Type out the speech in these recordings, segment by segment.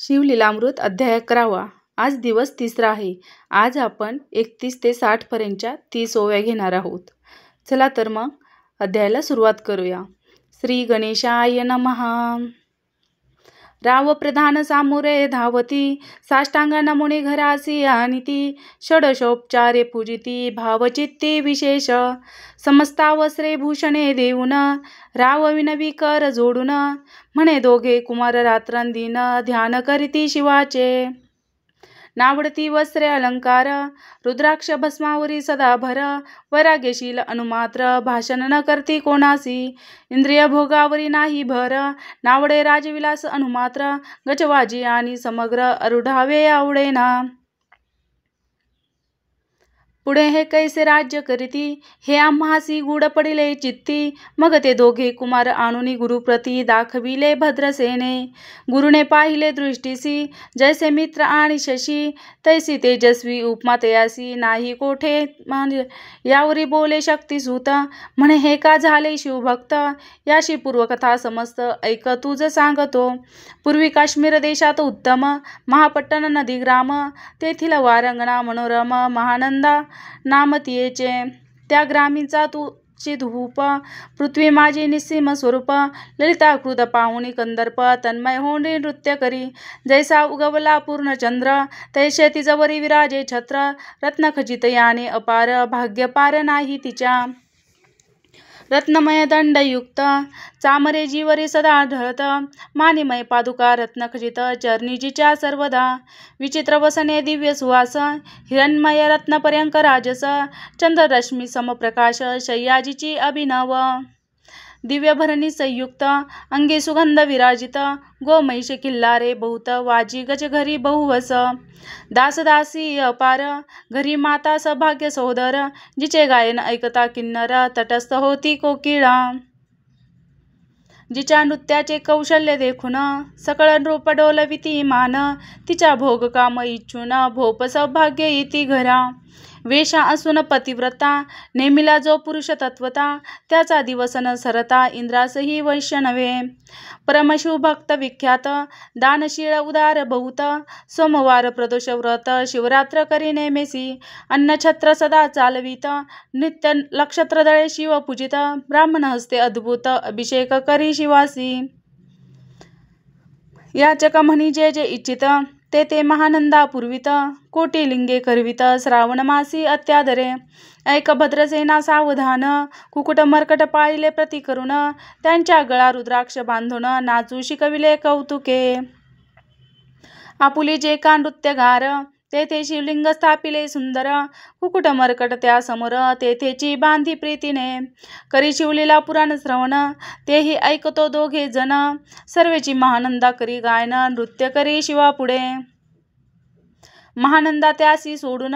शिवलीलामृत अध्याय 11वा. आज दिवस 3रा आहे. आज आपण 31 ते 60 पर्यंतच्या 30 ओव्या घेणार आहोत. चला तर मग अध्यायाला सुरुवात करूया. श्री गणेशाय नमः. राव प्रधान सामुरे धावती, साष्टांग नमुने घरासी आनिती, षडशोपचारे पूजिती भावचित्ती विशेष, समस्तावस्त्रे भूषणे देऊन, राव विनवी कर जोडून, म्हणे दोघे कुमार रात्रंदिन ध्यान करीती शिवाचे. नावडती वस्त्रे अलंकार, रुद्राक्ष भस्मावरी सदा भर, वैराग्यशील अनुमात्र भाषण न करती कोणासी, इंद्रिय भोगावरी नाही भर, नावडे राजविलास अनुमात्र, गजवाजी आणि समग्र अरुढावे आवडेना. पुढे हे कैसे राज्य करीती, हे आम्हासी गूढ पडिले चित्ती, मग ते दोघे कुमार आणूनी गुरुप्रती दाखविले भद्रसेने. गुरुने पाहिले दृष्टीसी, जैसे मित्र आणि शशी, तैसी तेजस्वी उपमा तयासी नाही कोठे, यावरी बोले शक्तिसूत, म्हणे हे का झाले शिवभक्त, याशी पूर्वकथा समस्त ऐक तुझ सांगतो. पूर्वी काश्मीर देशात उत्तम महापट्टण नदी ग्राम, तेथील वारंगणा मनोरम महानंदा नामतीयेचे, त्या ग्रामीचा तुझी धूप, पृथ्वी माझी निस्सीम स्वरूप, ललिताकृत पाहुणी कंदर्प तन्मय होऊन नृत्य करी, जैसा उगवला पूर्ण चंद्र, तैसे तिजवरी विराजे छत्र, रत्नखचित याने अपार भाग्य पार नाही तिच्या. रत्नमय दंडयुक्त चामरे जीवरी सदा ढळत, मानिमय पादुका रत्नखचित चरणीजीच्या सर्वदा, विचित्र वसने दिव्य सुवास, हिरण्मय रत्नपर्यंक राजस, चंद्ररश्मी समप्रकाश शय्याजीची अभिनव, दिव्यभरणी संयुक्त अंगी सुगंध विराजित, गोमहिष किल्लारे बहुत वाजी गज घरी बहुवस, दासदासी अपार घरी माता सौभाग्य सहोदर, जिचे गायन ऐकता किन्नर तटस्थ होती कोकिळा, जिच्या नृत्याचे कौशल्य देखून सकळ नृप डोलविती मान, तिच्या भोग काम इच्छून भोप सौभाग्य येती घरा. वेशा असून पतिव्रता नेमिला जो पुरुष तत्वता, त्याचा दिवस न सरता इंद्रासही वैश्य नव्हे. परमशिवभक्त विख्यात दानशीळ उदार बहुत, सोमवार प्रदोष व्रत शिवरात्र करी नेमेसी, अन्नछत्र सदा चालवित, नित्य नक्षत्रदळे शिव पूजित, ब्राह्मण हस्ते अद्भुत अभिषेक करी शिवासी. याचक म्हणी जे जे इच्छित, ते ते महानंदा पुरवित, कोटी लिंगे करवित श्रावण मासी अत्यादरे. ऐक भद्रसेना सावधान, कुकुट मर्कट पाळिले प्रति करून, त्यांच्या गळा रुद्राक्ष बांधून नाचू शिकविले कौतुके. आपुली जे का नृत्यगार, तेथे शिवलिंग स्थापिले सुंदर, कुकुट मर्कट त्या समोर तेथेची बांधी प्रीतीने. करी शिवलीला पुराण श्रवण, तेही ऐकतो दोघे जण, सर्वेची महानंदा करी गायन नृत्य करी शिवापुढे. महानंदा त्यासी सोडून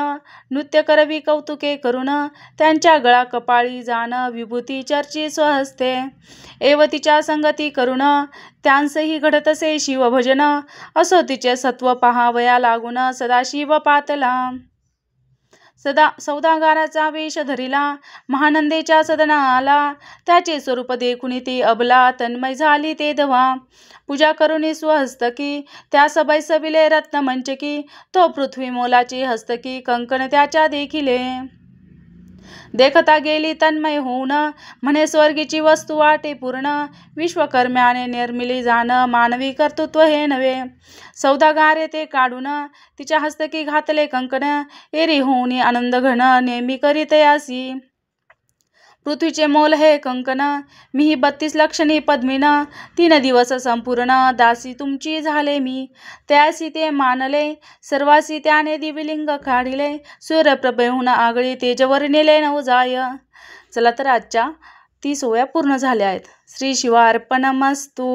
नृत्य करवी कौतुके करून, त्यांच्या गळा कपाळी जाण विभूती चर्ची स्वहस्ते. एवतीच्या संगती करून त्यांसही घडतसे शिवभजन, असो तिचे सत्व पहावया लागून सदाशिव पातला. सदा सौदागाराचा वेश धरिला, महानंदेच्या सदना आला, त्याचे स्वरूप देखुनी ती अबला तन्मय झाली ते दवा. पूजा करुनी स्वहस्तकी त्यास बैसविले रत्न मंचकी, तो पृथ्वी मोलाची हस्तकी कंकण त्याच्या देखिले. देखता गेली तन्मय होऊन, म्हणे स्वर्गीची वस्तू वाटे पूर्ण, विश्वकर्म्याने निर्मिली जाण मानवी कर्तृत्व हे नव्हे. सौदागारे ते काढून तिच्या हस्तकी घातले कंकण, एरी होऊनी आनंद घन नेहमी करीत यासी. पृथ्वीचे मोल हे कंकण, मीही 32 लक्षणी पद्मिन, 3 दिवस संपूर्ण दासी तुमची झाले मी. त्यासी ते मानले सर्वासी त्याने दिविलिंग काढिले, सूर्यप्रभेहून आगळी तेजवर नेले नवजाय. चला तर आजच्या 30 ओव्या पूर्ण झाल्या आहेत. श्री शिवार्पणमस्तु.